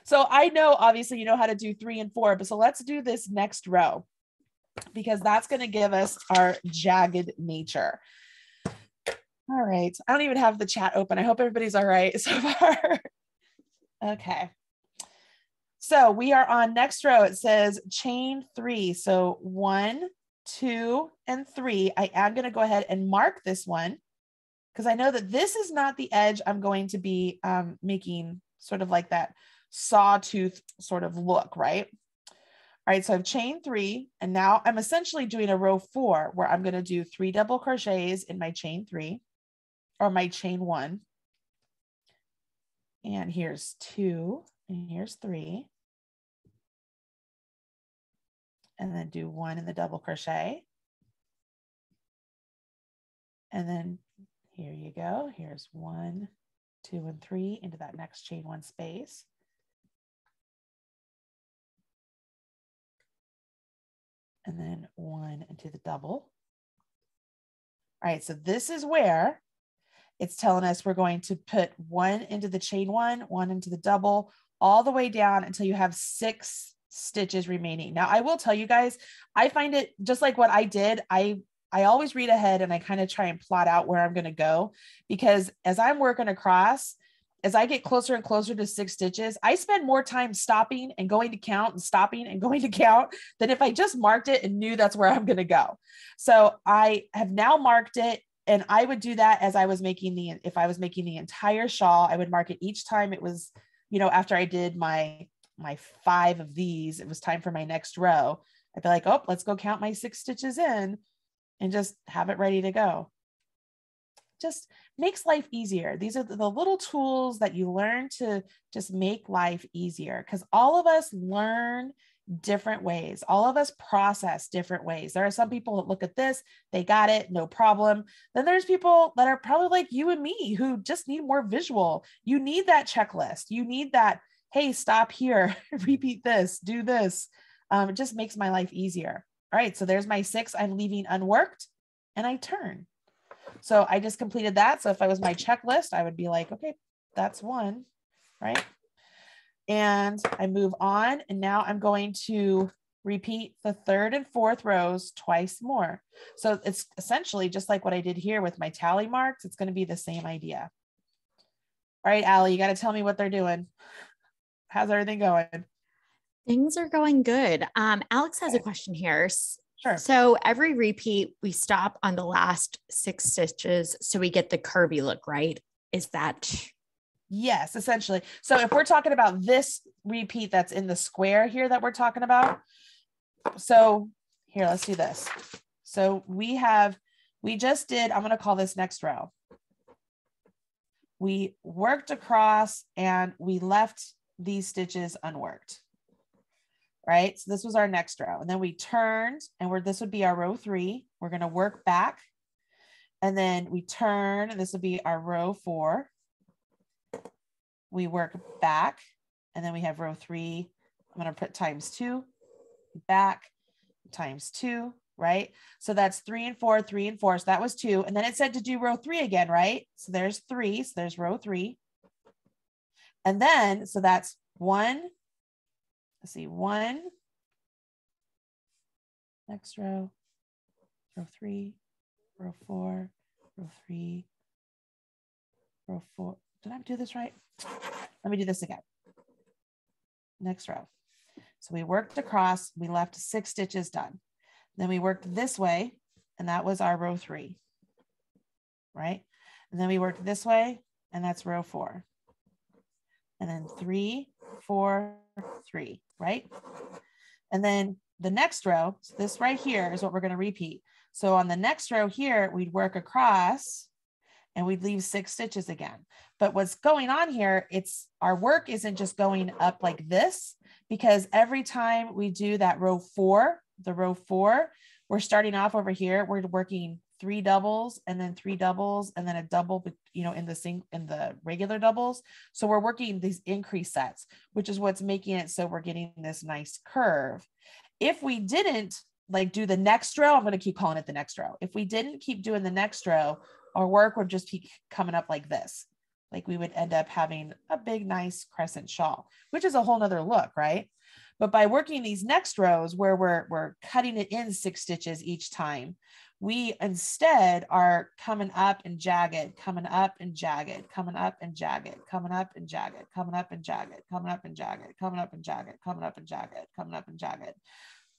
So I know, obviously, you know how to do 3 and 4, but so let's do this next row, because that's going to give us our jagged nature. All right, I don't even have the chat open. I hope everybody's all right so far. Okay. So we are on next row. It says chain 3. So 1, 2, and 3. I am going to go ahead and mark this one because I know that this is not the edge I'm going to be making sort of like that sawtooth sort of look, right? All right, so I've chained 3, and now I'm essentially doing a row 4 where I'm going to do 3 double crochets in my chain 3 or my chain 1. And here's 2, and here's 3. And then do 1 in the double crochet. And then here you go. Here's 1, 2, and 3 into that next chain 1 space. And then 1 into the double. All right, so this is where it's telling us we're going to put 1 into the chain 1, 1 into the double, all the way down until you have 6 stitches remaining. Now, I will tell you guys, I find it just like what I did. I always read ahead and I kind of try and plot out where I'm going to go, because as I'm working across, as I get closer and closer to 6 stitches, I spend more time stopping and going to count and stopping and going to count than if I just marked it and knew that's where I'm going to go. So I have now marked it, and I would do that as I was making if I was making the entire shawl, I would mark it each time it was, after I did my 5 of these, it was time for my next row. I'd be like, oh, let's go count my 6 stitches in and just have it ready to go. Just makes life easier. These are the little tools that you learn to just make life easier, because all of us learn different ways. All of us process different ways. There are some people that look at this, they got it, no problem. Then there's people that are probably like you and me who just need more visual. You need that checklist. You need that, hey, stop here, repeat this, do this. It just makes my life easier. All right, so there's my 6 I'm leaving unworked, and I turn. So I just completed that. So if I was my checklist, I would be like, okay, that's 1, right? And I move on, and now I'm going to repeat the 3rd and 4th rows twice more. So it's essentially just like what I did here with my tally marks. It's going to be the same idea. All right, Allie, you got to tell me what they're doing. How's everything going? Things are going good. Alex has a question here. Sure. So every repeat, we stop on the last 6 stitches so we get the curvy look, right? Is that? Yes, essentially. So if we're talking about this repeat that's in the square here that we're talking about, so here, let's do this. So we just did, I'm going to call this next row. We worked across and we left these stitches unworked, right? So this was our next row. And then we turned and this would be our row 3. We're going to work back and then we turn and this would be our row 4. We work back and then we have row 3. I'm going to put times 2, back, times 2, right? So that's 3 and 4, 3 and 4. So that was 2. And then it said to do row 3 again, right? So there's 3. So there's row 3. And then, so that's 1. Let's see, 1. Next row, row 3, row 4, row 3, row 4. Did I do this right? Let me do this again. Next row. So we worked across, we left 6 stitches done. Then we worked this way, and that was our row 3, right? And then we worked this way, and that's row 4. And then 3, 4, 3, right? And then the next row, so this right here is what we're going to repeat. So on the next row here, we'd work across and we'd leave 6 stitches again. But what's going on here, our work isn't just going up like this, because every time we do that row 4, the row 4, we're starting off over here. We're working 3 doubles and then 3 doubles and then a double, in the regular doubles. So we're working these increase sets, which is what's making it so we're getting this nice curve. If we didn't do the next row, I'm going to keep calling it the next row. If we didn't keep doing the next row, our work would just be coming up like this. Like we would end up having a big, nice crescent shawl, which is a whole nother look, right? But by working these next rows where we're cutting it in 6 stitches each time, we instead are coming up and jagged, coming up and jagged, coming up and jagged, coming up and jagged, coming up and jagged, coming up and jagged, coming up and jagged, coming up and jagged, coming up and jagged.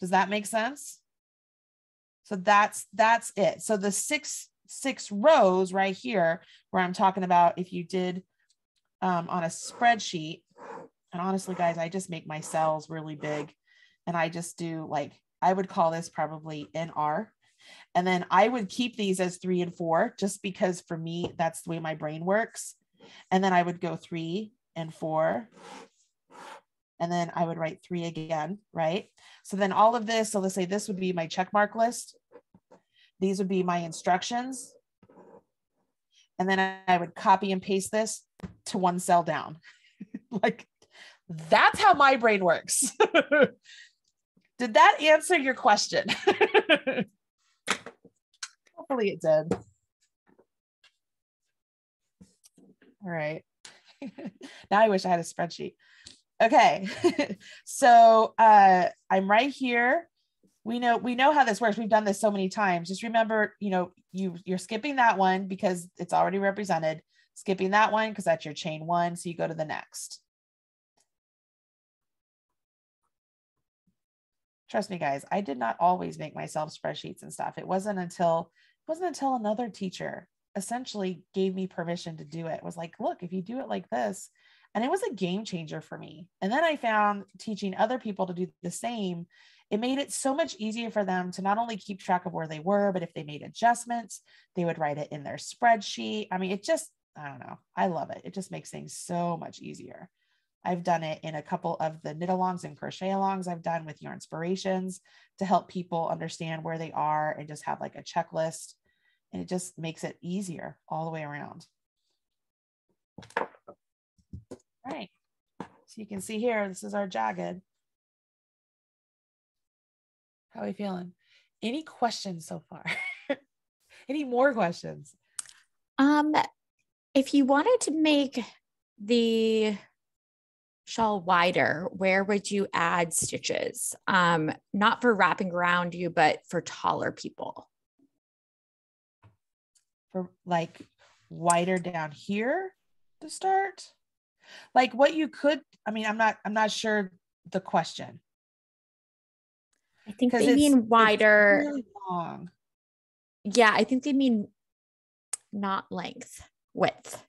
Does that make sense? So that's it. So the six rows right here where I'm talking about, if you did on a spreadsheet, and honestly, guys, I just make my cells really big and I just do I would call this probably NR. And then I would keep these as 3 and 4, just because for me, that's the way my brain works. And then I would go 3 and 4. And then I would write 3 again, right? So then all of this, so let's say this would be my check mark list. These would be my instructions. And then I would copy and paste this to one cell down. That's how my brain works. Did that answer your question? Hopefully it did. All right. Now I wish I had a spreadsheet. Okay. So I'm right here. We know how this works. We've done this so many times. Just remember, you're skipping that one because it's already represented. Skipping that one because that's your chain 1. So you go to the next. Trust me, guys, I did not always make myself spreadsheets and stuff. It wasn't until another teacher essentially gave me permission to do it. It was like, look, if you do it like this, and it was a game changer for me. And then I found teaching other people to do the same, it made it so much easier for them to not only keep track of where they were, but if they made adjustments, they would write it in their spreadsheet. I mean, I don't know. I love it. It just makes things so much easier. I've done it in a couple of the knit alongs and crochet alongs I've done with your inspirations to help people understand where they are and just have a checklist. And it just makes it easier all the way around. All right. So you can see here, this is our jagged. How are we feeling? Any questions so far? Any more questions? If you wanted to make the shawl wider, where would you add stitches? Not for wrapping around you, but for taller people. For wider down here to start? What you could, I'm not sure the question. think because they mean it's wider. really long. Yeah, I think they mean not length, width.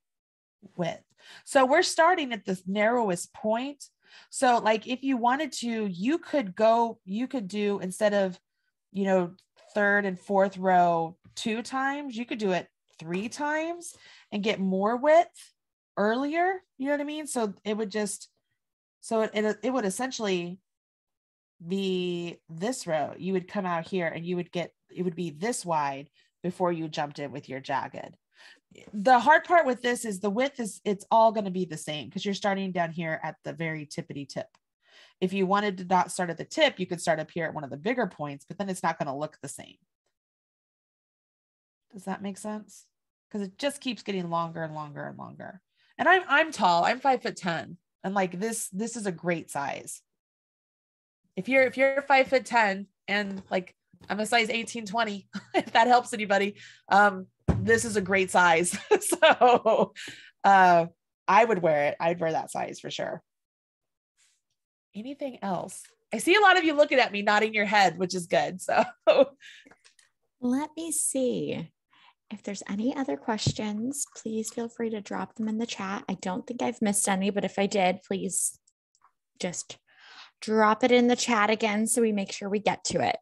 Width. So we're starting at the narrowest point. So like if you wanted to, you could do instead of, third and fourth row 2 times, you could do it 3 times and get more width earlier. You know what I mean? So it would it would essentially be this row. You would come out here and it would be this wide before you jumped in with your jagged. The hard part with this is the width it's all going to be the same because you're starting down here at the very tippity tip. If you wanted to not start at the tip, you could start up here at one of the bigger points, but then it's not going to look the same. Does that make sense? Because it just keeps getting longer and longer and longer. And I'm tall. I'm 5'10", and like this is a great size. If you're 5'10" and like I'm a size 18, 20, if that helps anybody, this is a great size. So I would wear it. I'd wear that size for sure. Anything else? I see a lot of you looking at me, nodding your head, which is good. So let me see if there's any other questions. Please feel free to drop them in the chat. I don't think I've missed any, but if I did, please just drop it in the chat again so we make sure we get to it.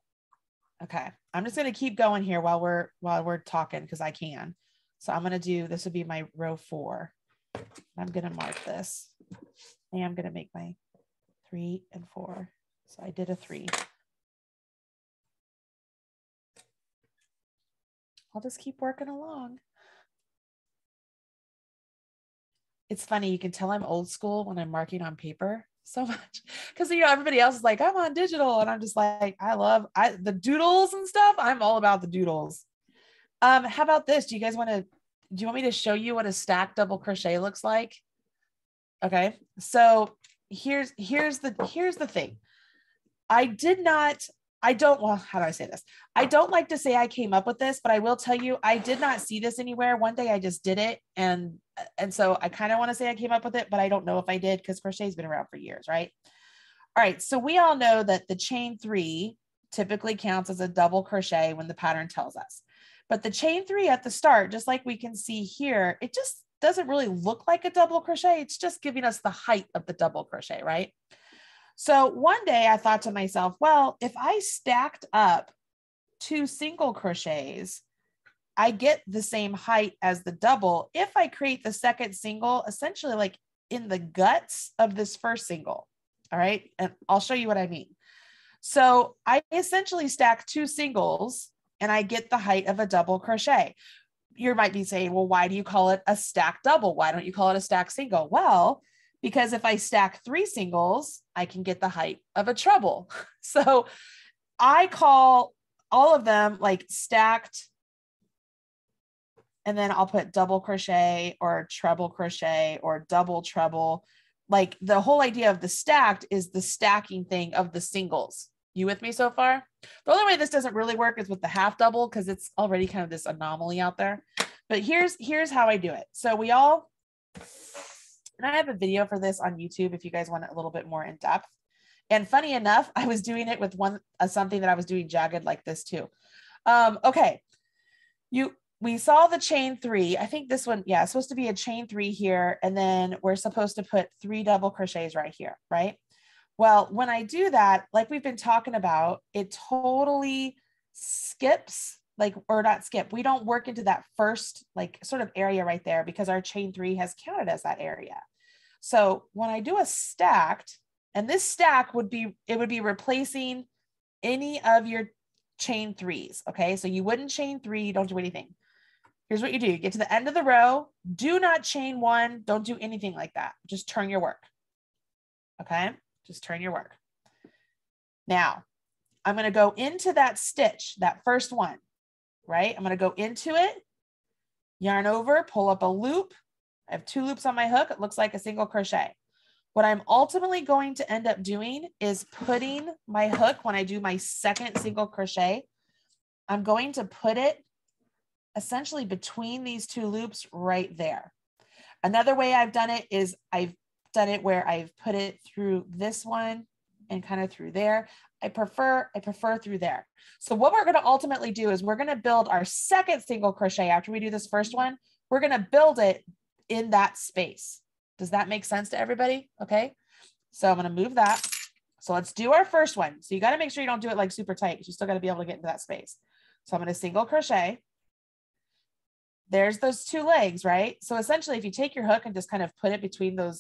Okay, I'm just going to keep going here while we're talking because I can. So I'm going to do, this would be my row 4. I'm going to mark this and I'm going to make my 3 and 4. So I did a 3. I'll just keep working along. It's funny, you can tell I'm old school when I'm marking on paper so much because everybody else is like, I'm on digital, and I'm just like, I love the doodles and stuff. I'm all about the doodles. How about this? Do you want me to show you what a stacked double crochet looks like? Okay, so here's the thing. How do I say this? I don't like to say I came up with this, but I will tell you, I did not see this anywhere. One day I just did it. And so I kind of want to say I came up with it, but I don't know if I did because crochet's been around for years, right? All right. So we all know that the chain 3 typically counts as a double crochet when the pattern tells us, but the chain 3 at the start, just like we can see here, it just doesn't really look like a double crochet. It's just giving us the height of the double crochet, right? So one day I thought to myself, well, if I stacked up 2 single crochets, I get the same height as the double if I create the second single essentially like in the guts of this first single. All right. And I'll show you what I mean. So I essentially stack 2 singles and I get the height of a double crochet. You might be saying, well, why do you call it a stacked double? Why don't you call it a stacked single? Well, because if I stack 3 singles, I can get the height of a treble. So I call all of them like stacked, and then I'll put double crochet or treble crochet or double treble. Like the whole idea of the stacked is the stacking thing of the singles. You with me so far? The only way this doesn't really work is with the half double because it's already kind of this anomaly out there. But here's how I do it. So and I have a video for this on YouTube if you guys want it a little bit more in depth. And funny enough, I was doing it with something that I was doing jagged like this too. Okay, we saw the chain 3. I think this one, yeah, it's supposed to be a chain 3 here, and then we're supposed to put 3 double crochets right here, right? Well, when I do that, like we've been talking about, it totally skips, or not skip. We don't work into that first like sort of area right there because our chain 3 has counted as that area. So when I do a stacked, and this stack would be replacing any of your chain 3s. Okay. So you wouldn't chain 3, you don't do anything. Here's what you do. You get to the end of the row, do not chain 1. Don't do anything like that. Just turn your work. Okay. Just turn your work. Now I'm going to go into that stitch, that first one, right? I'm going to go into it, yarn over, pull up a loop. I have 2 loops on my hook. It looks like a single crochet. What I'm ultimately going to end up doing is putting my hook, when I do my second single crochet, I'm going to put it essentially between these 2 loops right there. Another way I've done it is I've done it where I've put it through this one and kind of through there. I prefer through there. So what we're going to ultimately do is we're going to build our second single crochet after we do this first one. We're going to build it in that space. Does that make sense to everybody? Okay. So I'm going to move that. So let's do our first one. So you got to make sure you don't do it like super tight, because you still got to be able to get into that space. So I'm going to single crochet. There's those two legs, right? So essentially if you take your hook and just kind of put it between the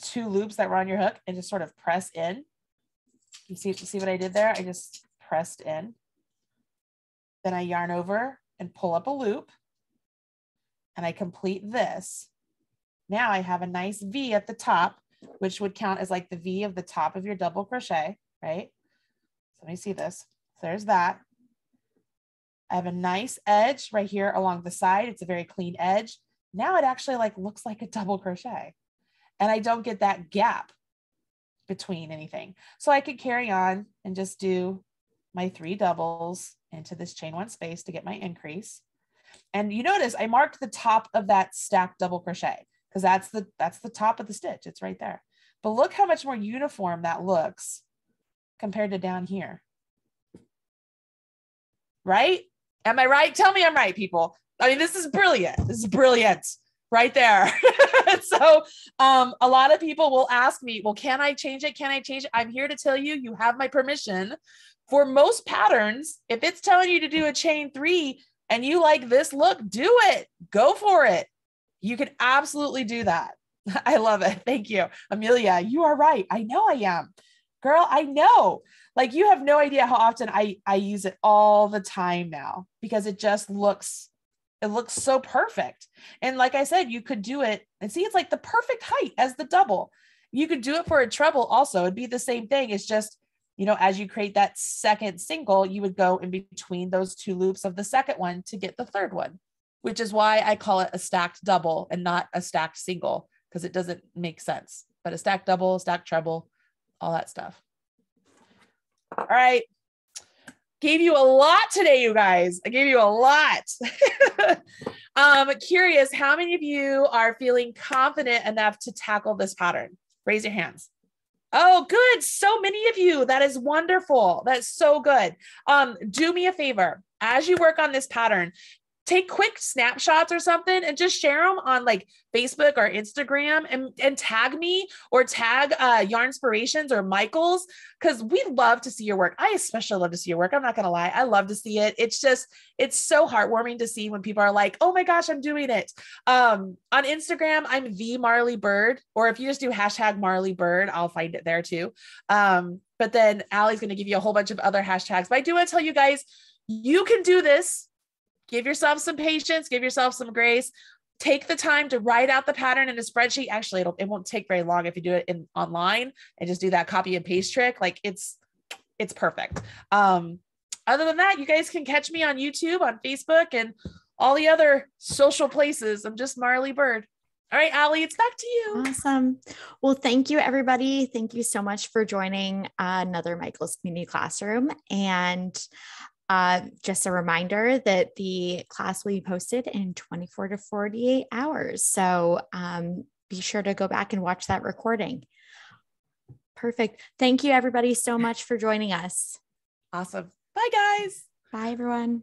two loops that were on your hook and just sort of press in. You see what I did there? I just pressed in. Then I yarn over and pull up a loop and I complete this. Now I have a nice V at the top, which would count as like the V of the top of your double crochet, right? So let me see this. So there's that. I have a nice edge right here along the side. It's a very clean edge. Now it actually like looks like a double crochet and I don't get that gap between anything. So I could carry on and just do my 3 doubles into this chain 1 space to get my increase. And you notice I marked the top of that stacked double crochet because that's the top of the stitch. It's right there. But look how much more uniform that looks compared to down here. Right? Am I right? Tell me I'm right, people. I mean, this is brilliant. This is brilliant right there. So a lot of people will ask me, well, can I change it? Can I change it? I'm here to tell you, you have my permission. For most patterns, if it's telling you to do a chain 3 and you like this look, do it. Go for it. You can absolutely do that. I love it. Thank you. Amelia, you are right. I know I am. Girl, I know. Like you have no idea how often I use it all the time now because it just looks, it looks so perfect. And like I said, you could do it and see, it's like the perfect height as the double. You could do it for a treble also. It'd be the same thing. It's just, you know, as you create that second single, you would go in between those 2 loops of the second one to get the third one, which is why I call it a stacked double and not a stacked single, because it doesn't make sense. But a stacked double, stacked treble, all that stuff. All right. Gave you a lot today, you guys. I gave you a lot. Curious, how many of you are feeling confident enough to tackle this pattern? Raise your hands. Oh, good. So many of you. That is wonderful. That's so good. Do me a favor. As you work on this pattern, take quick snapshots or something and just share them on like Facebook or Instagram and tag me or tag Yarnspirations or Michael's, because we love to see your work. I especially love to see your work. I'm not going to lie. I love to see it. It's just, it's so heartwarming to see when people are like, oh my gosh, I'm doing it. On Instagram, I'm the Marley Bird, or if you just do hashtag Marley Bird, I'll find it there too. But then Allie's going to give you a whole bunch of other hashtags, but I do want to tell you guys, you can do this. Give yourself some patience, give yourself some grace, take the time to write out the pattern in a spreadsheet. Actually, it won't take very long if you do it online and just do that copy and paste trick. Like it's perfect. Other than that, you guys can catch me on YouTube, on Facebook, and all the other social places. I'm just Marley Bird. All right, Allie, it's back to you. Awesome. Well, thank you, everybody. Thank you so much for joining another Michael's Community Classroom. And just a reminder that the class will be posted in 24 to 48 hours. So be sure to go back and watch that recording. Perfect. Thank you, everybody, so much for joining us. Awesome. Bye, guys. Bye, everyone.